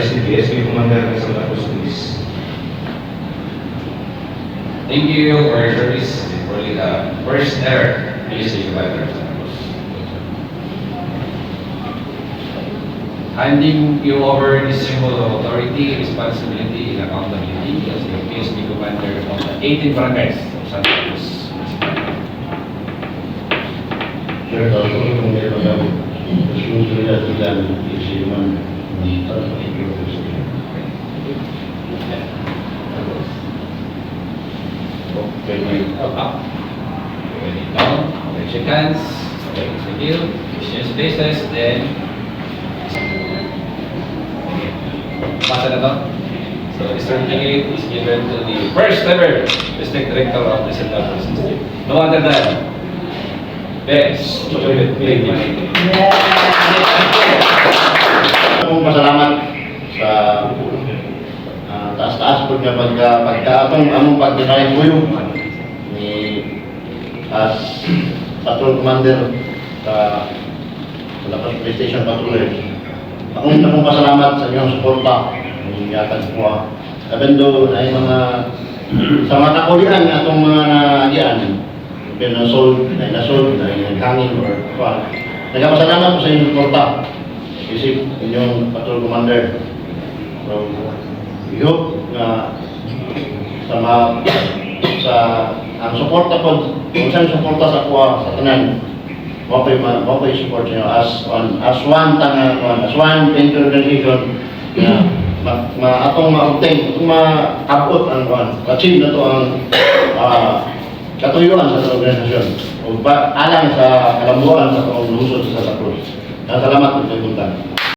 PSP Commander ng Santa Cruz Police. Thank you for your service for the first ever PSP Commander of Santa Cruz. Handing you over this symbol of authority, responsibility, and accountability as the PSP Commander of the 18 barangays of Santa Cruz. Sir, kalau kung meron na responsibilidad sila ng isiman di pag-ikot sila. Okay, up. Ready down. Okay, shake hands. Okay, thank you. Exchange places, then. Okay. Pasa na to. So, this certificate is given to the first ever District Director of the Central Police District. No other than Bex. Akong pasalamat sa taas-taas po niya pagka among pagdinahin ko yung ni as Patrol Commander sa Lapas Police Station Patrol. Akong pasalamat sa inyong suporta ng yatag ko. Kabendo na yung mga sa mga nakulian na itong mga nagyan nasol, naghangin or what. Nagpasalamat po sa inyong suporta. Isip inyong Patrol Commander. So, we hope na sa ang suporta po, kung saan suporta sa kuha sa tanan, mapay support niyo as one organization na atong ma-obtain, atong ma-abot ang achieve na to ang katuyuan sa organisasyon o alang sa kalambuan sa lungsod sa Santa Cruz. Salamat po sa inyong